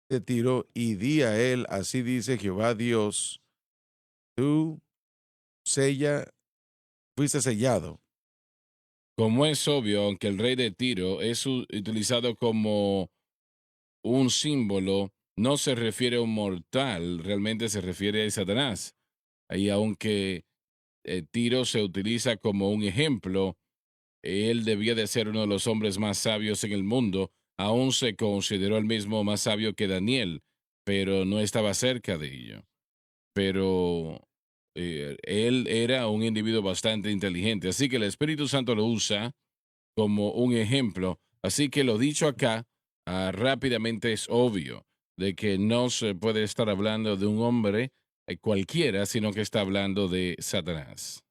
de Tiro y di a él, así dice Jehová Dios, tú sella, fuiste sellado. Como es obvio, aunque el rey de Tiro es utilizado como un símbolo, no se refiere a un mortal, realmente se refiere a Satanás. Y aunque Tiro se utiliza como un ejemplo, él debía de ser uno de los hombres más sabios en el mundo. Aún se consideró el mismo más sabio que Daniel, pero no estaba cerca de ello. Pero él era un individuo bastante inteligente. Así que el Espíritu Santo lo usa como un ejemplo. Así que lo dicho acá, rápidamente es obvio de que no se puede estar hablando de un hombre cualquiera, sino que está hablando de Satanás.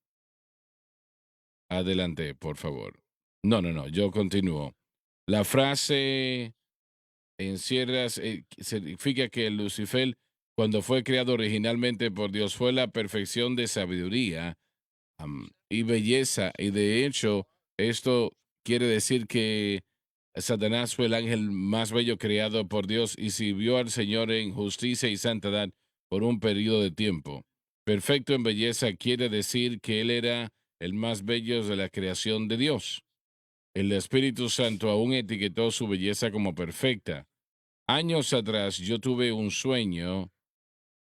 Adelante, por favor. No, no, no, yo continúo. La frase encierra, significa que Lucifer, cuando fue creado originalmente por Dios, fue la perfección de sabiduría y belleza. Y de hecho, esto quiere decir que Satanás fue el ángel más bello creado por Dios y sirvió al Señor en justicia y santidad por un periodo de tiempo. Perfecto en belleza quiere decir que él era el más bello de la creación de Dios. El Espíritu Santo aún etiquetó su belleza como perfecta. Años atrás yo tuve un sueño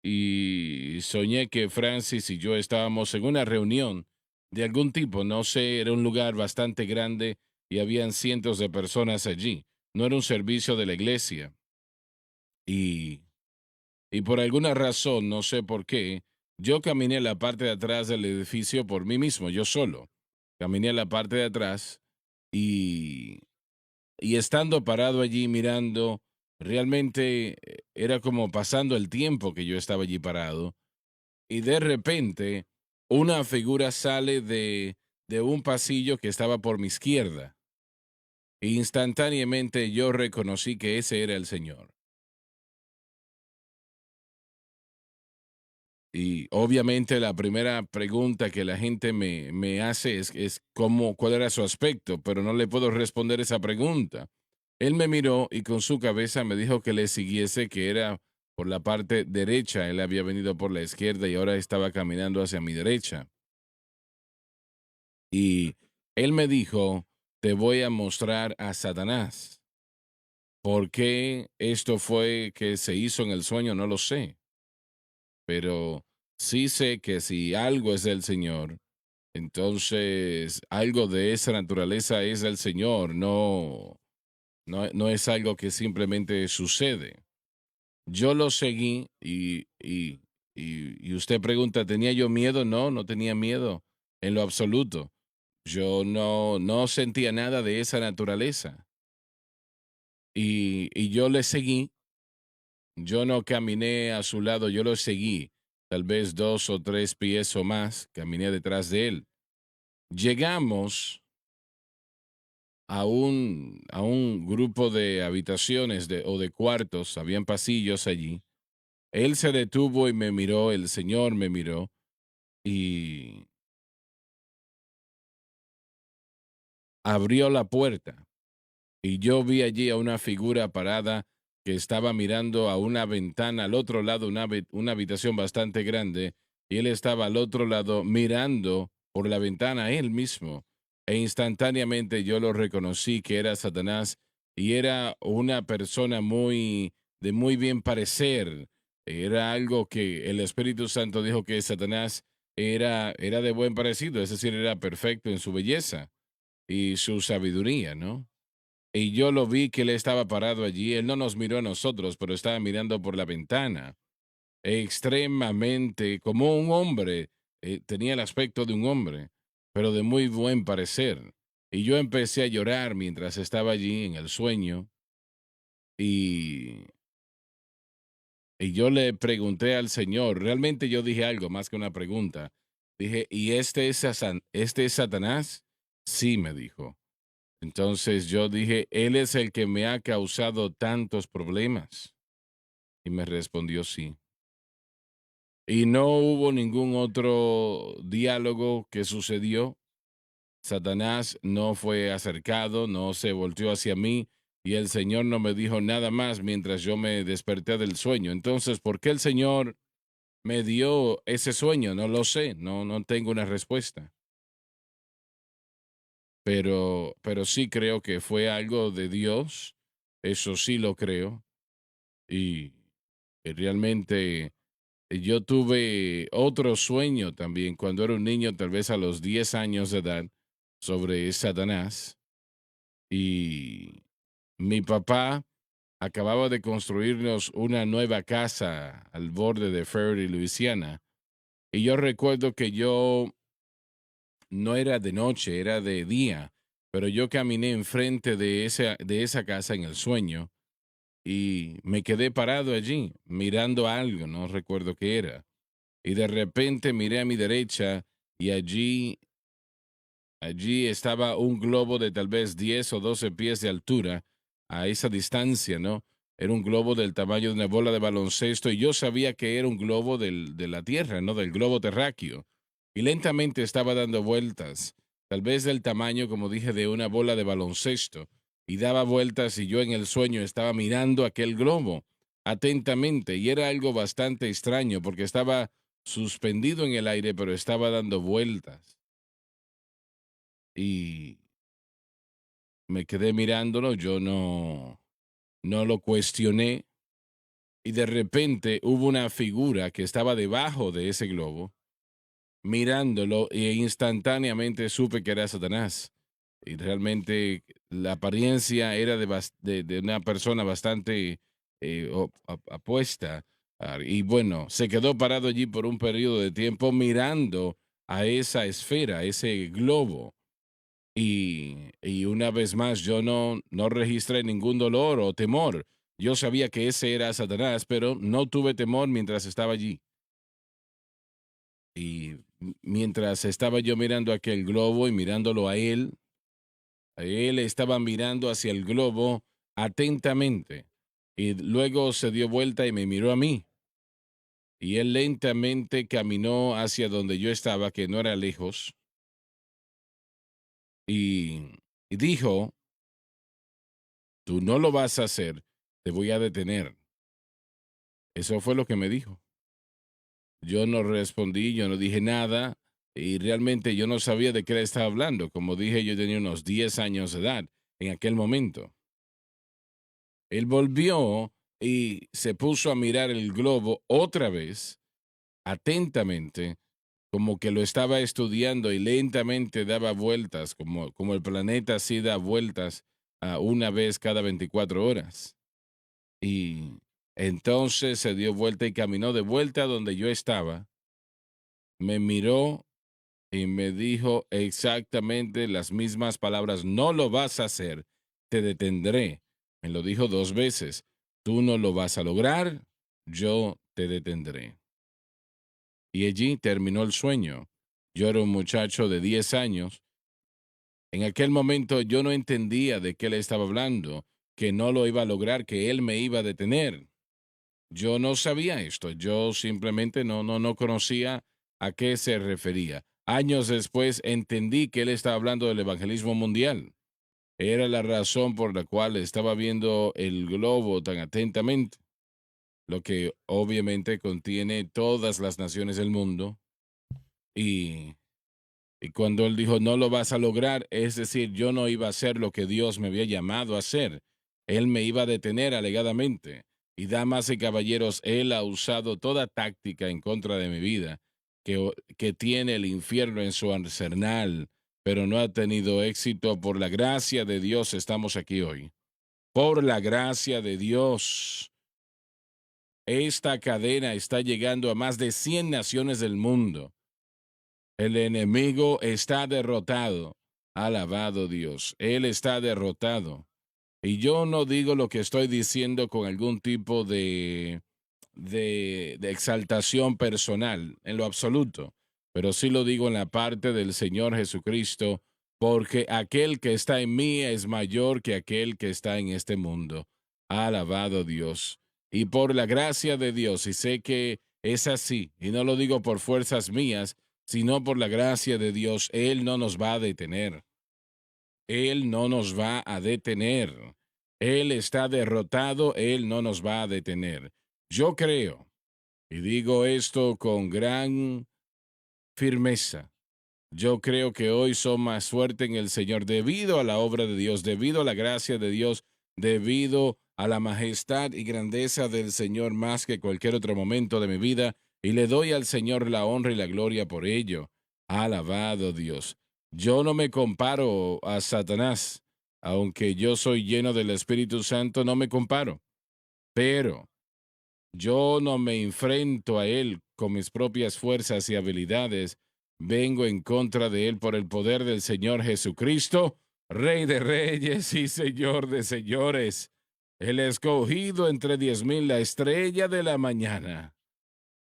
y soñé que Francis y yo estábamos en una reunión de algún tipo, no sé, era un lugar bastante grande y habían cientos de personas allí. No era un servicio de la iglesia. Y, y por alguna razón, no sé por qué, yo caminé a la parte de atrás del edificio por mí mismo, yo solo. Caminé a la parte de atrás y, y estando parado allí mirando, realmente era como pasando el tiempo que yo estaba allí parado y de repente una figura sale de un pasillo que estaba por mi izquierda. Instantáneamente yo reconocí que ese era el Señor. Y obviamente la primera pregunta que la gente me hace es cómo, cuál era su aspecto, pero no le puedo responder esa pregunta. Él me miró y con su cabeza me dijo que le siguiese, que era por la parte derecha. Él había venido por la izquierda y ahora estaba caminando hacia mi derecha. Y él me dijo, te voy a mostrar a Satanás. ¿Por qué esto fue que se hizo en el sueño? No lo sé, pero sí sé que si algo es del Señor, entonces algo de esa naturaleza es del Señor, no es algo que simplemente sucede. Yo lo seguí y usted pregunta, ¿tenía yo miedo? No, no tenía miedo en lo absoluto. Yo no sentía nada de esa naturaleza. Y yo le seguí, yo no caminé a su lado, yo lo seguí, tal vez 2 o 3 pies o más, caminé detrás de él. Llegamos a un grupo de habitaciones o de cuartos, habían pasillos allí. Él se detuvo y me miró, el Señor me miró y abrió la puerta. Y yo vi allí a una figura parada que estaba mirando a una ventana al otro lado, una habitación bastante grande, y él estaba al otro lado mirando por la ventana él mismo. E instantáneamente yo lo reconocí que era Satanás y era una persona de muy bien parecer. Era algo que el Espíritu Santo dijo que Satanás era de buen parecido, es decir, era perfecto en su belleza y su sabiduría, ¿no? Y yo lo vi que él estaba parado allí. Él no nos miró a nosotros, pero estaba mirando por la ventana. Extremadamente, como un hombre. Tenía el aspecto de un hombre, pero de muy buen parecer. Y yo empecé a llorar mientras estaba allí en el sueño. Y, y yo le pregunté al Señor, realmente yo dije algo más que una pregunta. Dije, ¿y este es Satanás? Sí, me dijo. Entonces yo dije, Él es el que me ha causado tantos problemas. Y me respondió sí. Y no hubo ningún otro diálogo que sucedió. Satanás no fue acercado, no se volteó hacia mí, y el Señor no me dijo nada más mientras yo me desperté del sueño. Entonces, ¿por qué el Señor me dio ese sueño? No lo sé, no tengo una respuesta. Pero sí creo que fue algo de Dios, eso sí lo creo, y realmente yo tuve otro sueño también cuando era un niño, tal vez a los 10 años de edad, sobre Satanás, y mi papá acababa de construirnos una nueva casa al borde de Ferry, Luisiana, y yo recuerdo que yo no era de noche, era de día, pero yo caminé enfrente de esa casa en el sueño y me quedé parado allí mirando algo, no recuerdo qué era. Y de repente miré a mi derecha y allí estaba un globo de tal vez 10 o 12 pies de altura a esa distancia, ¿no? Era un globo del tamaño de una bola de baloncesto y yo sabía que era un globo de la Tierra, ¿no? Del globo terráqueo. Y lentamente estaba dando vueltas, tal vez del tamaño, como dije, de una bola de baloncesto. Y daba vueltas y yo en el sueño estaba mirando aquel globo atentamente y era algo bastante extraño porque estaba suspendido en el aire, pero estaba dando vueltas. Y me quedé mirándolo, yo no lo cuestioné y de repente hubo una figura que estaba debajo de ese globo mirándolo e instantáneamente supe que era Satanás. Y realmente la apariencia era de una persona bastante apuesta. Y bueno, se quedó parado allí por un periodo de tiempo mirando a esa esfera, a ese globo. Y una vez más, yo no registré ningún dolor o temor. Yo sabía que ese era Satanás, pero no tuve temor mientras estaba allí. Y mientras estaba yo mirando aquel globo y mirándolo a él estaba mirando hacia el globo atentamente. Y luego se dio vuelta y me miró a mí. Y él lentamente caminó hacia donde yo estaba, que no era lejos, y dijo, tú no lo vas a hacer, te voy a detener. Eso fue lo que me dijo. Yo no respondí, yo no dije nada y realmente yo no sabía de qué él estaba hablando. Como dije, yo tenía unos 10 años de edad en aquel momento. Él volvió y se puso a mirar el globo otra vez, atentamente, como que lo estaba estudiando y lentamente daba vueltas, como el planeta así da vueltas una vez cada 24 horas. Y entonces se dio vuelta y caminó de vuelta a donde yo estaba, me miró y me dijo exactamente las mismas palabras, no lo vas a hacer, te detendré. Me lo dijo 2 veces, tú no lo vas a lograr, yo te detendré. Y allí terminó el sueño. Yo era un muchacho de 10 años. En aquel momento yo no entendía de qué le estaba hablando, que no lo iba a lograr, que él me iba a detener. Yo no sabía esto, yo simplemente no conocía a qué se refería. Años después entendí que él estaba hablando del evangelismo mundial. Era la razón por la cual estaba viendo el globo tan atentamente, lo que obviamente contiene todas las naciones del mundo. Y, y cuando él dijo, no lo vas a lograr, es decir, yo no iba a hacer lo que Dios me había llamado a hacer. Él me iba a detener alegadamente. Y damas y caballeros, él ha usado toda táctica en contra de mi vida que tiene el infierno en su arsenal, pero no ha tenido éxito. Por la gracia de Dios estamos aquí hoy. Por la gracia de Dios, esta cadena está llegando a más de 100 naciones del mundo. El enemigo está derrotado. Alabado Dios. Él está derrotado. Y yo no digo lo que estoy diciendo con algún tipo de exaltación personal, en lo absoluto, pero sí lo digo en la parte del Señor Jesucristo, porque aquel que está en mí es mayor que aquel que está en este mundo. Alabado Dios. Y por la gracia de Dios, y sé que es así, y no lo digo por fuerzas mías, sino por la gracia de Dios, Él no nos va a detener. Él no nos va a detener. Él está derrotado, Él no nos va a detener. Yo creo, y digo esto con gran firmeza, yo creo que hoy son más fuerte en el Señor debido a la obra de Dios, debido a la gracia de Dios, debido a la majestad y grandeza del Señor más que cualquier otro momento de mi vida, y le doy al Señor la honra y la gloria por ello. Alabado Dios. Yo no me comparo a Satanás, aunque yo soy lleno del Espíritu Santo, no me comparo, pero yo no me enfrento a él con mis propias fuerzas y habilidades. Vengo en contra de él por el poder del Señor Jesucristo, Rey de reyes y Señor de señores. El escogido entre 10,000, la estrella de la mañana.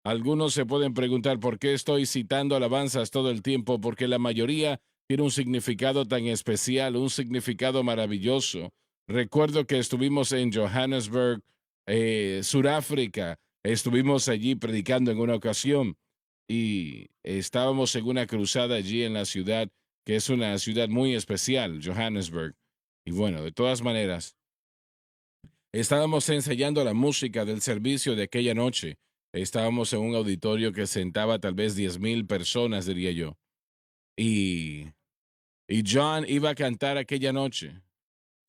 Algunos se pueden preguntar por qué estoy citando alabanzas todo el tiempo, porque la mayoría tiene un significado tan especial, un significado maravilloso. Recuerdo que estuvimos en Johannesburg, Sudáfrica. Estuvimos allí predicando en una ocasión y estábamos en una cruzada allí en la ciudad, que es una ciudad muy especial, Johannesburg. Y bueno, de todas maneras, estábamos ensayando la música del servicio de aquella noche. Estábamos en un auditorio que sentaba tal vez 10,000 personas, diría yo. Y, y John iba a cantar aquella noche.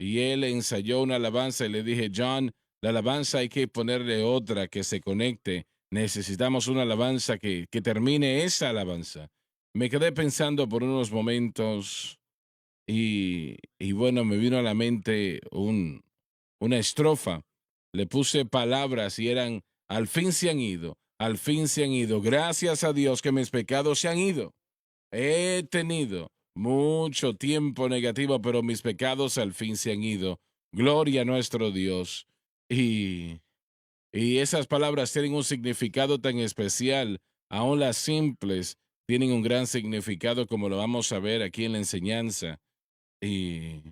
Y él ensayó una alabanza y le dije, John, la alabanza hay que ponerle otra que se conecte. Necesitamos una alabanza que termine esa alabanza. Me quedé pensando por unos momentos y bueno, me vino a la mente una estrofa. Le puse palabras y eran, al fin se han ido, al fin se han ido. Gracias a Dios que mis pecados se han ido. He tenido mucho tiempo negativo, pero mis pecados al fin se han ido. Gloria a nuestro Dios. Y, y esas palabras tienen un significado tan especial, aun las simples tienen un gran significado como lo vamos a ver aquí en la enseñanza. Y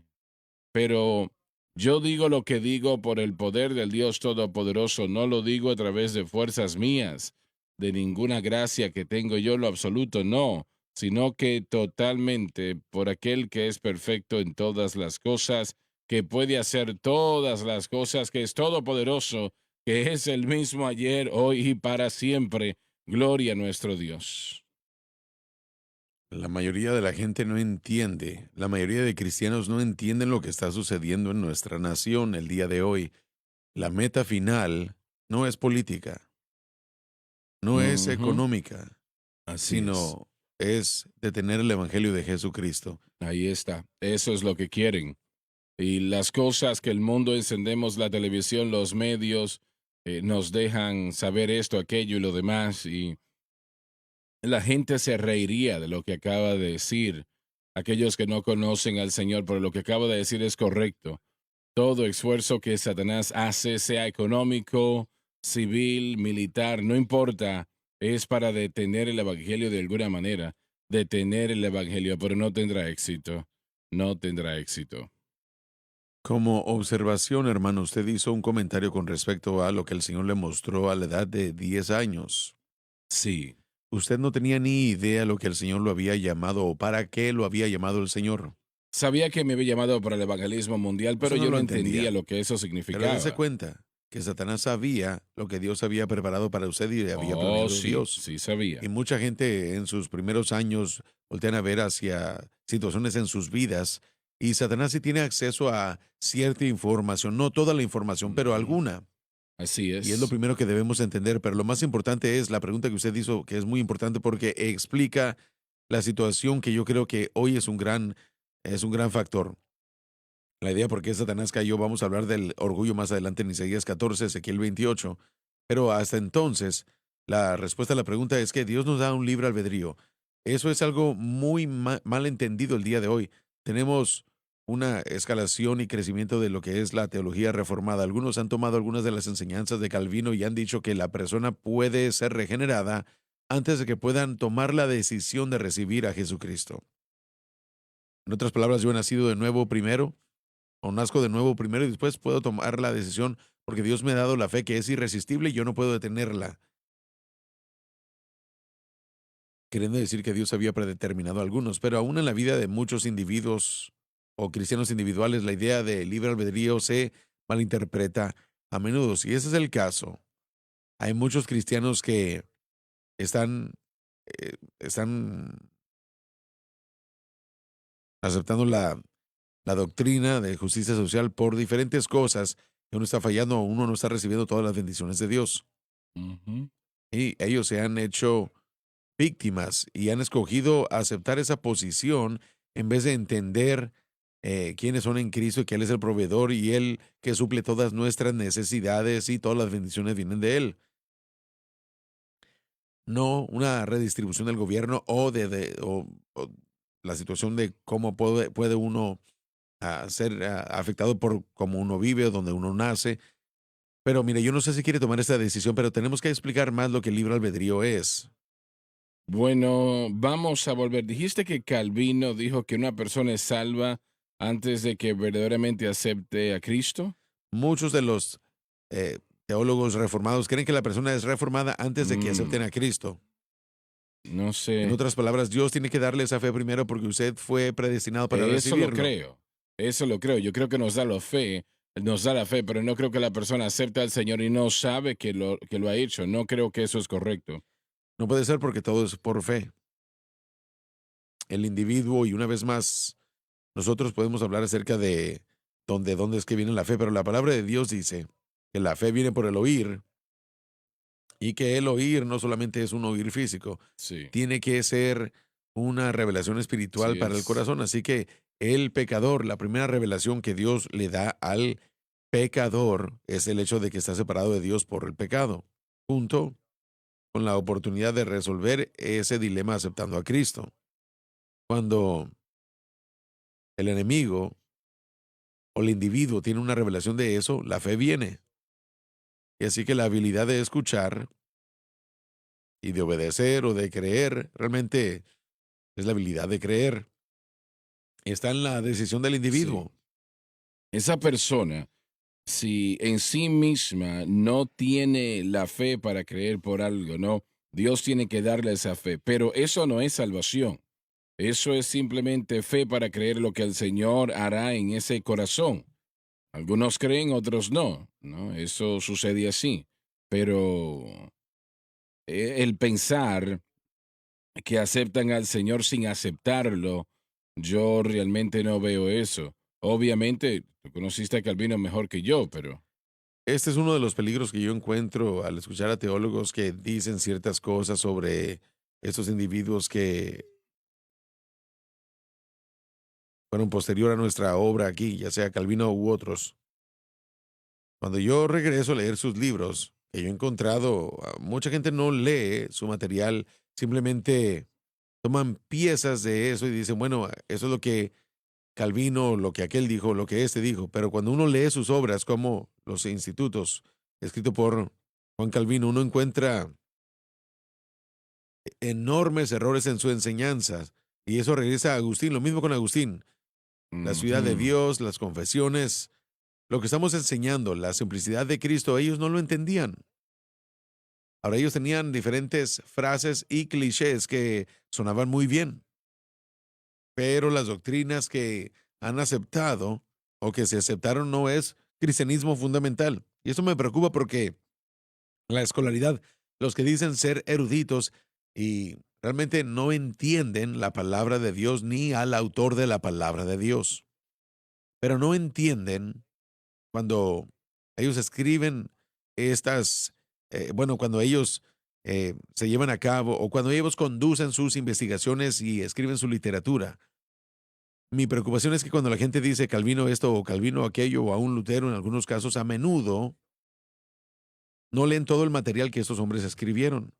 pero yo digo lo que digo por el poder del Dios Todopoderoso, no lo digo a través de fuerzas mías, de ninguna gracia que tengo yo en lo absoluto, no, sino que totalmente por aquel que es perfecto en todas las cosas, que puede hacer todas las cosas, que es todopoderoso, que es el mismo ayer, hoy y para siempre. Gloria a nuestro Dios. La mayoría de la gente no entiende, la mayoría de cristianos no entienden lo que está sucediendo en nuestra nación el día de hoy. La meta final no es política, no es Ujú, económica, así es. sino es detener el Evangelio de Jesucristo. Ahí está. Eso es lo que quieren. Y las cosas que el mundo encendemos, la televisión, los medios, nos dejan saber esto, aquello y lo demás, y la gente se reiría de lo que acaba de decir. Aquellos que no conocen al Señor, pero lo que acaba de decir es correcto. Todo esfuerzo que Satanás hace, sea económico, civil, militar, no importa, es para detener el Evangelio de alguna manera, detener el Evangelio, pero no tendrá éxito, no tendrá éxito. Como observación, hermano, usted hizo un comentario con respecto a lo que el Señor le mostró a la edad de 10 años. Sí. Usted no tenía ni idea lo que el Señor lo había llamado o para qué lo había llamado el Señor. Sabía que me había llamado para el evangelismo mundial, pero Usted no yo lo no entendía entendía. lo que eso Pero dése significaba. cuenta que Satanás sabía lo que Dios había preparado para usted y le había Oh, planeado sí, Dios. sí Y sabía. mucha gente en sus primeros años voltean a ver hacia situaciones en sus vidas y Satanás sí tiene acceso a cierta información, no toda la información, pero Ujú. alguna. Así Y es lo es. primero que debemos entender, pero lo más importante es la pregunta que usted hizo, que es muy importante porque explica la situación que yo creo que hoy es un gran factor. La idea por qué Satanás cayó, vamos a hablar del orgullo más adelante en Isaías 14, Ezequiel 28, pero hasta entonces la respuesta a la pregunta es que Dios nos da un libre albedrío. Eso es algo muy mal entendido el día de hoy. Tenemos una escalación y crecimiento de lo que es la teología reformada. Algunos han tomado algunas de las enseñanzas de Calvino y han dicho que la persona puede ser regenerada antes de que puedan tomar la decisión de recibir a Jesucristo. En otras palabras, yo he nacido de nuevo primero o nazco de nuevo primero y después puedo tomar la decisión porque Dios me ha dado la fe que es irresistible y yo no puedo detenerla. Queriendo decir que Dios había predeterminado a algunos, pero aún en la vida de muchos individuos o cristianos individuales, la idea de libre albedrío se malinterpreta a menudo. Si ese es el caso, hay muchos cristianos que están, están aceptando la doctrina de justicia social por diferentes cosas que uno está fallando, uno no está recibiendo todas las bendiciones de Dios. Ujú. Y ellos se han hecho víctimas y han escogido aceptar esa posición en vez de entender quiénes son en Cristo y que Él es el proveedor y Él que suple todas nuestras necesidades y todas las bendiciones vienen de Él. No una redistribución del gobierno o la situación de cómo puede uno ser afectado por cómo uno vive o donde uno nace. Pero mire, yo no sé si quiere tomar esta decisión, pero tenemos que explicar más lo que el libre albedrío es. Bueno, vamos a volver. Dijiste que Calvino dijo que una persona es salva antes de que verdaderamente acepte a Cristo. Muchos de los eh, teólogos reformados creen que la persona es reformada antes de que acepten Mm, a Cristo. no En sé. otras palabras, Dios tiene que darle esa fe primero porque usted fue predestinado para Eso lo recibirlo. creo. Eso lo creo. Yo creo que nos da la fe, pero no creo que la persona acepte al Señor y no sabe que lo ha hecho. No creo que eso es correcto. No puede ser porque todo es por fe. El individuo, y una vez más, nosotros podemos hablar acerca de dónde es que viene la fe, pero la palabra de Dios dice que la fe viene por el oír y que el oír no solamente es un oír físico, Sí, tiene que ser una revelación espiritual sí para el es. corazón. Así que el pecador, la primera revelación que Dios le da al pecador es el hecho de que está separado de Dios por el pecado, junto con la oportunidad de resolver ese dilema aceptando a Cristo. Cuando el enemigo o el individuo tiene una revelación de eso, la fe viene. Y así que la habilidad de escuchar y de obedecer o de creer, realmente es la habilidad de creer. Está en la decisión del Sí. individuo. Esa persona, si en sí misma no tiene la fe para creer por algo, no, Dios tiene que darle esa fe. Pero eso no es salvación. Eso es simplemente fe para creer lo que el Señor hará en ese corazón. Algunos creen, otros no, ¿no? Eso sucede así. Pero el pensar que aceptan al Señor sin aceptarlo, yo realmente no veo eso. Obviamente, tú conociste a Calvino mejor que yo, pero Este es uno de los peligros que yo encuentro al escuchar a teólogos que dicen ciertas cosas sobre estos individuos que fueron posterior a nuestra obra aquí, ya sea Calvino u otros. Cuando yo regreso a leer sus libros, que yo he encontrado, mucha gente no lee su material, simplemente toman piezas de eso y dicen, bueno, eso es lo que Calvino, lo que aquel dijo, lo que este dijo, pero cuando uno lee sus obras como Los Institutos, escrito por Juan Calvino, uno encuentra enormes errores en su enseñanza y eso regresa a Agustín, lo mismo con Agustín, la ciudad de ujú, Dios, las confesiones, lo que estamos enseñando, la simplicidad de Cristo, ellos no lo entendían. Ahora ellos tenían diferentes frases y clichés que sonaban muy bien, pero las doctrinas que han aceptado o que se aceptaron no es cristianismo fundamental. Y eso me preocupa porque la escolaridad, los que dicen ser eruditos y realmente no entienden la palabra de Dios ni al autor de la palabra de Dios, pero no entienden cuando ellos escriben estas, bueno, cuando ellos se llevan a cabo o cuando ellos conducen sus investigaciones y escriben su literatura. Mi preocupación es que cuando la gente dice Calvino esto o Calvino aquello o a un Lutero en algunos casos, a menudo no leen todo el material que estos hombres escribieron.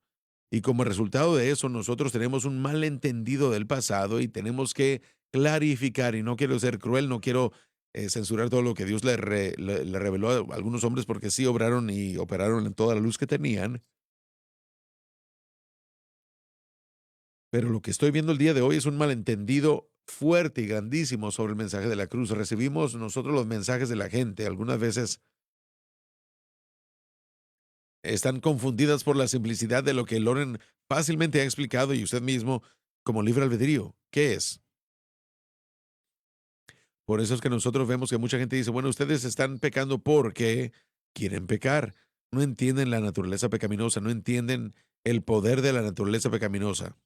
Y como resultado de eso, nosotros tenemos un malentendido del pasado y tenemos que clarificar, y no quiero ser cruel, no quiero censurar todo lo que Dios le reveló a algunos hombres porque sí obraron y operaron en toda la luz que tenían, pero lo que estoy viendo el día de hoy es un malentendido fuerte y grandísimo sobre el mensaje de la cruz. Recibimos nosotros los mensajes de la gente, algunas veces están confundidas por la simplicidad de lo que Loren fácilmente ha explicado y usted mismo como libre albedrío. ¿Qué es? Por eso es que nosotros vemos que mucha gente dice, bueno, ustedes están pecando porque quieren pecar. No entienden la naturaleza pecaminosa, no entienden el poder de la naturaleza pecaminosa.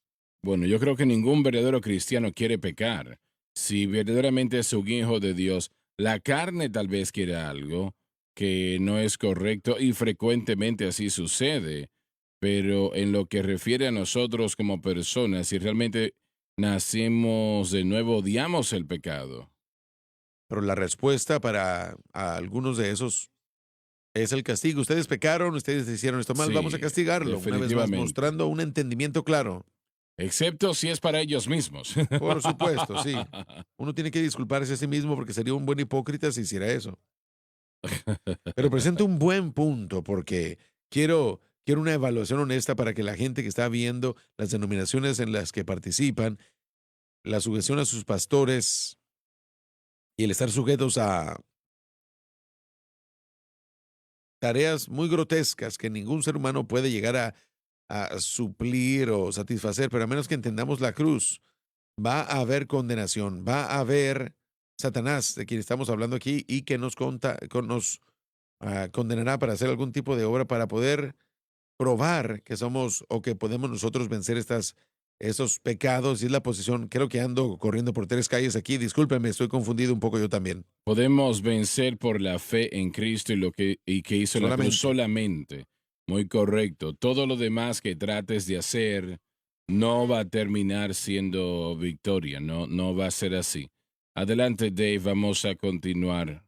Bueno, yo creo que ningún verdadero cristiano quiere pecar. Si verdaderamente es un hijo de Dios, la carne tal vez quiere algo que no es correcto y frecuentemente así sucede. Pero en lo que refiere a nosotros como personas, si realmente nacemos de nuevo, odiamos el pecado. Pero la respuesta para a algunos de esos es el castigo. Ustedes pecaron, ustedes hicieron esto mal, vamos a Sí, castigarlo. Una vez más, definitivamente. mostrando un entendimiento claro. Excepto si es para ellos mismos. Por supuesto, sí. Uno tiene que disculparse a sí mismo porque sería un buen hipócrita si hiciera eso. Pero presenta un buen punto porque quiero una evaluación honesta para que la gente que está viendo las denominaciones en las que participan, la sujeción a sus pastores y el estar sujetos a tareas muy grotescas que ningún ser humano puede llegar a suplir o satisfacer, pero a menos que entendamos la cruz, va a haber condenación, va a haber Satanás, de quien estamos hablando aquí, y que nos condenará para hacer algún tipo de obra para poder probar que somos o que podemos nosotros vencer esos pecados. Y es la posición, creo que ando corriendo por tres calles aquí, discúlpeme, estoy confundido un poco yo también, Podemos vencer por la fe en Cristo y que hizo en la cruz solamente. solamente. Muy correcto. Todo lo demás que trates de hacer no va a terminar siendo victoria, no va a ser así. Adelante, Dave, vamos a continuar.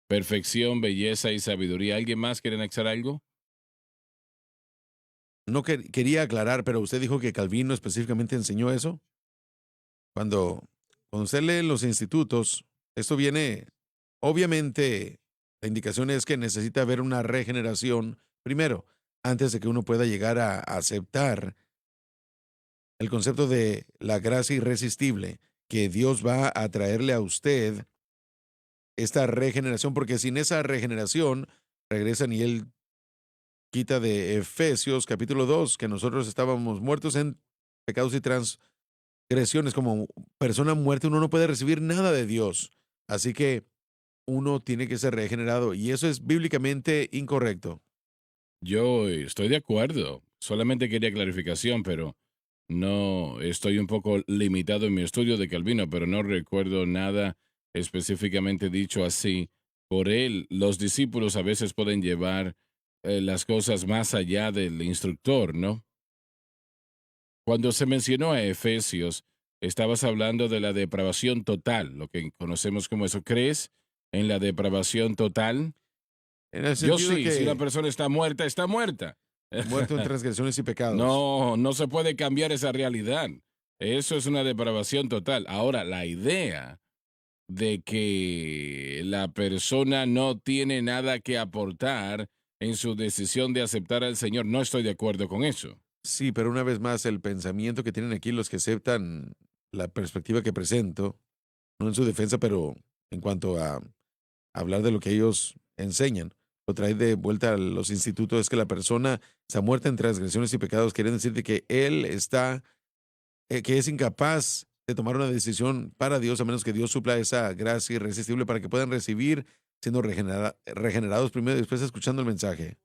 Perfección, belleza y sabiduría. ¿Alguien más quiere anexar algo? No quería aclarar, pero usted dijo que Calvino específicamente enseñó eso. Cuando, cuando usted lee los institutos, esto viene, obviamente, la indicación es que necesita haber una regeneración primero, antes de que uno pueda llegar a aceptar el concepto de la gracia irresistible, que Dios va a traerle a usted esta regeneración, porque sin esa regeneración, regresan y él quita de Efesios capítulo 2 que nosotros estábamos muertos en pecados y transgresiones, como persona muerta, uno no puede recibir nada de Dios. Así que uno tiene que ser regenerado y eso es bíblicamente incorrecto. Yo estoy de acuerdo. Solamente quería clarificación, pero no estoy un poco limitado en mi estudio de Calvino, pero no recuerdo nada específicamente dicho así. Por él, los discípulos a veces pueden llevar las cosas más allá del instructor, ¿no? Cuando se mencionó a Efesios, estabas hablando de la depravación total, lo que conocemos como eso. ¿Crees en la depravación total? En el Yo sentido de sí, si una que persona está muerta, está muerta. muerto en transgresiones y pecados. No, no se puede cambiar esa realidad. Eso es una depravación total. Ahora, la idea de que la persona no tiene nada que aportar en su decisión de aceptar al Señor, no estoy de acuerdo con eso. Sí, pero una vez más, el pensamiento que tienen aquí los que aceptan la perspectiva que presento, no en su defensa, pero en cuanto a hablar de lo que ellos enseñan, lo trae de vuelta a los institutos, es que la persona está muerta en transgresiones y pecados, quieren decir de que él está, que es incapaz de tomar una decisión para Dios, a menos que Dios supla esa gracia irresistible para que puedan recibir siendo regenerados primero y después escuchando el mensaje.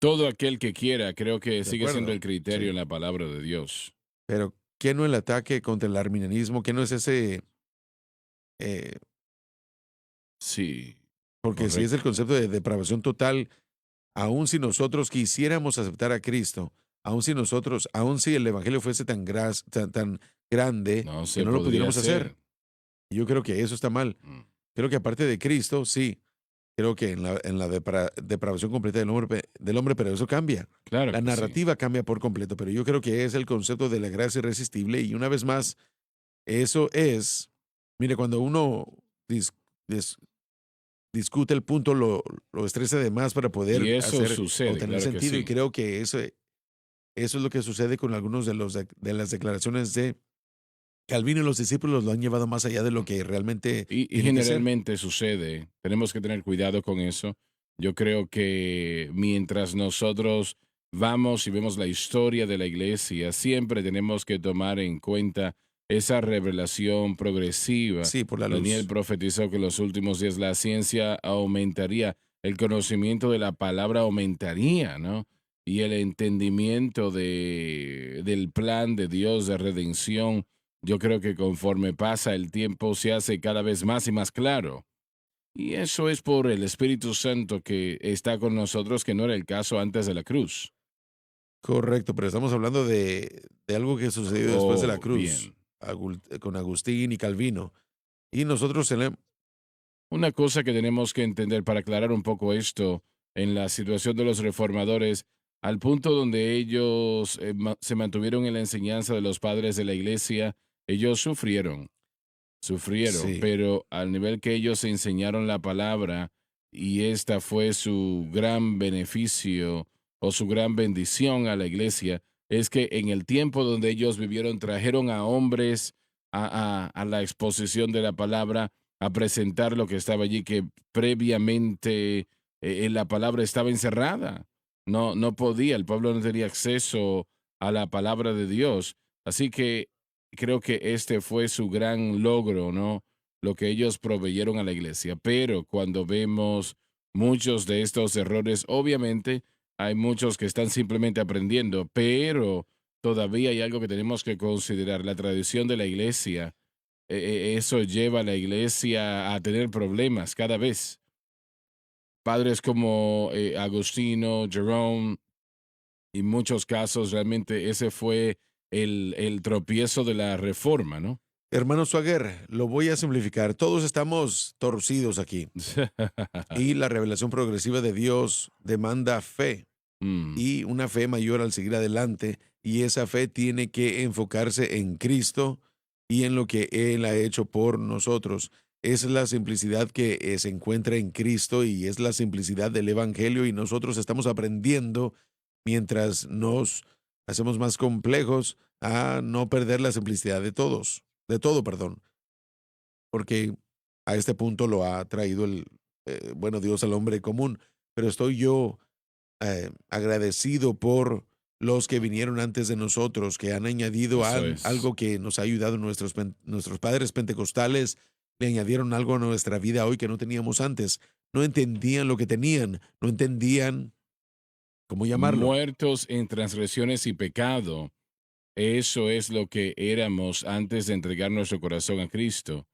Todo aquel que quiera, creo que ¿De sigue siendo acuerdo? el criterio Sí. en la palabra de Dios. Pero, ¿qué no el ataque contra el arminianismo? ¿Qué no es ese? eh, Sí, Porque si es el correcto. concepto de depravación total, aun si nosotros quisiéramos aceptar a Cristo, aun si el Evangelio fuese tan grande No que se no lo podría pudiéramos hacer, hacer. yo creo que eso está mal. Mm, Creo que aparte de Cristo, sí, creo que en la depravación completa del hombre, pero eso cambia. claro La que sí. narrativa cambia por completo, pero yo creo que es el concepto de la gracia irresistible y una vez más, eso es, mire, cuando uno dis- dis- discute el punto, lo estresa de más para Y poder eso hacer o sucede, tener claro que sentido. Y sí. creo que eso es lo que sucede con algunos de las declaraciones de Calvino y los discípulos lo han llevado más allá de lo que realmente Y tiene que ser. generalmente sucede, tenemos que tener cuidado con eso. Yo creo que mientras nosotros vamos y vemos la historia de la iglesia, siempre tenemos que tomar en cuenta esa revelación progresiva. Sí, por la Daniel luz. profetizó que en los últimos días la ciencia aumentaría, el conocimiento de la palabra aumentaría, ¿no? Y el entendimiento del plan de Dios de redención, yo creo que conforme pasa el tiempo se hace cada vez más y más claro. Y eso es por el Espíritu Santo que está con nosotros, que no era el caso antes de la cruz. Correcto, pero estamos hablando de algo que sucedió después de la Oh, cruz, bien. con Agustín y Calvino. Y nosotros tenemos, Una cosa que tenemos que entender para aclarar un poco esto en la situación de los reformadores, al punto donde ellos se mantuvieron en la enseñanza de los padres de la iglesia, ellos sufrieron, sí, pero al nivel que ellos enseñaron la palabra y esta fue su gran beneficio o su gran bendición a la iglesia, es que en el tiempo donde ellos vivieron trajeron a hombres a la exposición de la palabra, a presentar lo que estaba allí, que previamente la palabra estaba encerrada. No, no podía, el pueblo no tenía acceso a la palabra de Dios. Así que creo que este fue su gran logro, ¿no? Lo que ellos proveyeron a la iglesia. Pero cuando vemos muchos de estos errores, obviamente hay muchos que están simplemente aprendiendo, pero todavía hay algo que tenemos que considerar. La tradición de la iglesia, eso lleva a la iglesia a tener problemas cada vez. Padres como Agustino, Jerome, y muchos casos realmente ese fue el tropiezo de la reforma, ¿no? hermano Swagger, lo voy a simplificar. Todos estamos torcidos aquí y la revelación progresiva de Dios demanda fe Mm, y una fe mayor al seguir adelante y esa fe tiene que enfocarse en Cristo y en lo que Él ha hecho por nosotros. Es la simplicidad que se encuentra en Cristo y es la simplicidad del Evangelio y nosotros estamos aprendiendo mientras nos hacemos más complejos a no perder la simplicidad de todos, de todo, perdón, porque a este punto lo ha traído bueno, Dios al hombre común, pero estoy yo agradecido por los que vinieron antes de nosotros, que han añadido eso es. algo que nos ha ayudado nuestros padres pentecostales, le añadieron algo a nuestra vida hoy que no teníamos antes. No entendían lo que tenían, no entendían cómo llamarlo. Muertos en transgresiones y pecado. Eso es lo que éramos antes de entregar nuestro corazón a Cristo.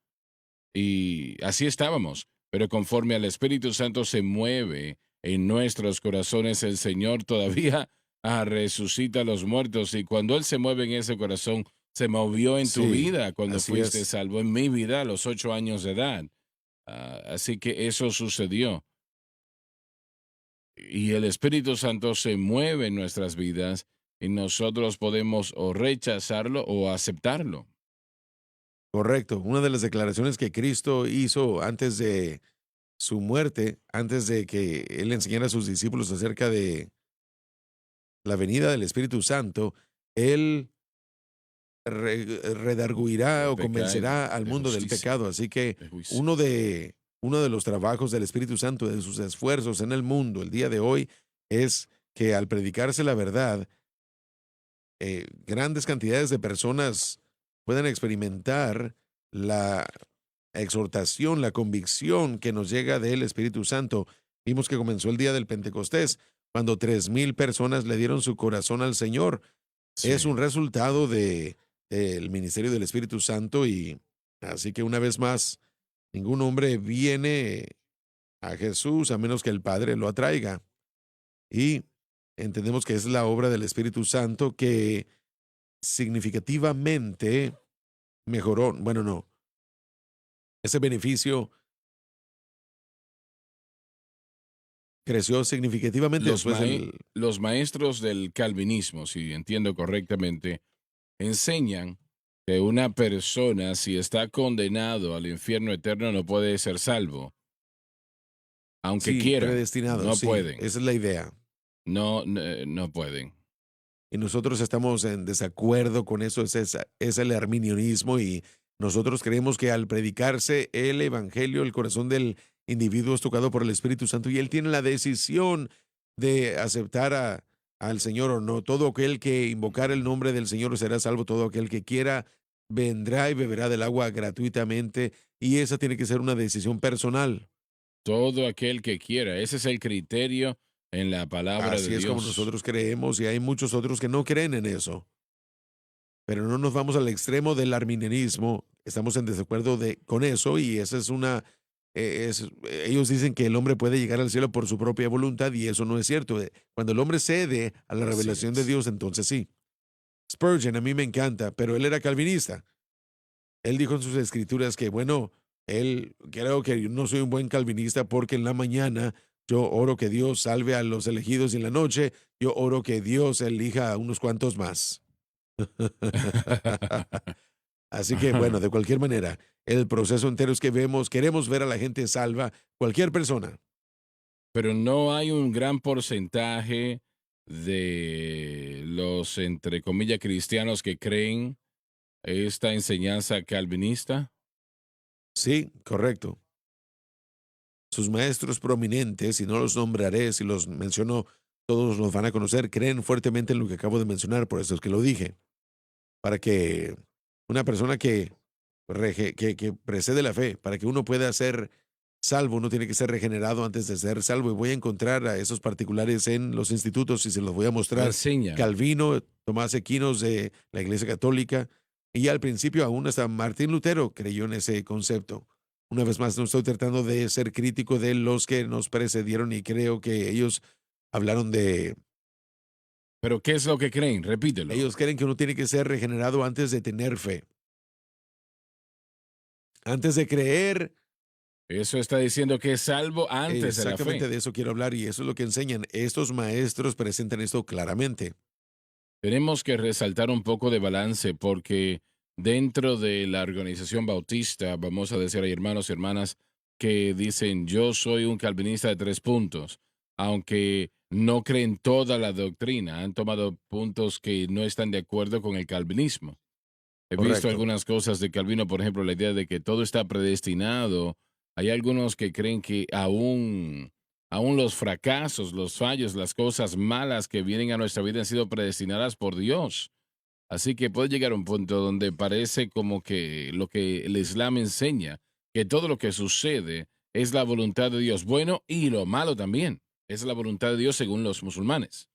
Y así estábamos. Pero conforme al Espíritu Santo se mueve en nuestros corazones, el Señor todavía resucita a los muertos. Y cuando Él se mueve en ese corazón, se movió en tu Sí, vida cuando así fuiste es. salvo, en mi vida a los 8 años de edad. Así que eso sucedió. Y el Espíritu Santo se mueve en nuestras vidas y nosotros podemos o rechazarlo o aceptarlo. Correcto. Una de las declaraciones que Cristo hizo antes de su muerte, antes de que Él enseñara a sus discípulos acerca de la venida del Espíritu Santo, Él redarguirá De o convencerá pecado, al de mundo del justicia, pecado. Así que de juicio. uno de los trabajos del Espíritu Santo, de sus esfuerzos en el mundo el día de hoy, es que al predicarse la verdad, grandes cantidades de personas puedan experimentar la exhortación, la convicción que nos llega del Espíritu Santo. Vimos que comenzó el día del Pentecostés, cuando 3,000 personas le dieron su corazón al Señor. Es un Sí. resultado del ministerio del Espíritu Santo y así que una vez más, ningún hombre viene a Jesús a menos que el Padre lo atraiga. Y entendemos que es la obra del Espíritu Santo que significativamente mejoró, bueno, no, ese beneficio creció significativamente después del... Los maestros del calvinismo, si entiendo correctamente, enseñan que una persona, si está condenado al infierno eterno, no puede ser salvo. Aunque Sí, quieran, predestinado, no sí, pueden. esa es la idea. No, no, no pueden. Y nosotros estamos en desacuerdo con eso, es el arminianismo y nosotros creemos que al predicarse el Evangelio, el corazón del individuo es tocado por el Espíritu Santo y él tiene la decisión de aceptar al Señor o no. Todo aquel que invocar el nombre del Señor será salvo, todo aquel que quiera vendrá y beberá del agua gratuitamente y esa tiene que ser una decisión personal. Todo aquel que quiera. Ese es el criterio en la palabra de Así es como Dios. nosotros creemos y hay muchos otros que no creen en eso. Pero no nos vamos al extremo del arminianismo. Estamos en desacuerdo con eso y esa es una... ellos dicen que el hombre puede llegar al cielo por su propia voluntad y eso no es cierto. Cuando el hombre cede a la Así revelación de es. Dios, entonces sí. Spurgeon a mí me encanta, pero él era calvinista. Él dijo en sus escrituras que, bueno, él creo que yo no soy un buen calvinista porque en la mañana yo oro que Dios salve a los elegidos y en la noche yo oro que Dios elija a unos cuantos más. Así que, bueno, de cualquier manera, el proceso entero es que queremos ver a la gente salva, cualquier persona. Pero no hay un gran porcentaje de los, entre comillas, cristianos que creen esta enseñanza calvinista. Sí, correcto. Sus maestros prominentes, y no los nombraré, si los menciono, todos los van a conocer, creen fuertemente en lo que acabo de mencionar, por eso es que lo dije, para que una persona que precede la fe, para que uno pueda ser salvo, uno tiene que ser regenerado antes de ser salvo. Y voy a encontrar a esos particulares en los institutos y se los voy a mostrar. Enseña. Calvino, Tomás Aquinos de la Iglesia Católica, y al principio aún hasta Martín Lutero creyó en ese concepto. Una vez más, no estoy tratando de ser crítico de los que nos precedieron y creo que ellos hablaron de, Pero ¿qué es lo que creen? Repítelo. ellos creen que uno tiene que ser regenerado antes de tener fe. Antes de creer. Eso está diciendo que es salvo antes de la Exactamente fe. de eso quiero hablar y eso es lo que enseñan. Estos maestros presentan esto claramente. Tenemos que resaltar un poco de balance porque dentro de la organización bautista, vamos a decir, hay hermanos y hermanas que dicen, yo soy un calvinista de 3 puntos, aunque no creen toda la doctrina, han tomado puntos que no están de acuerdo con el calvinismo. He visto Correcto. algunas cosas de Calvino, por ejemplo, la idea de que todo está predestinado. Hay algunos que creen que aún los fracasos, los fallos, las cosas malas que vienen a nuestra vida han sido predestinadas por Dios. Así que puede llegar a un punto donde parece como que lo que el Islam enseña, que todo lo que sucede es la voluntad de Dios, bueno y lo malo también. Es la voluntad de Dios según los musulmanes.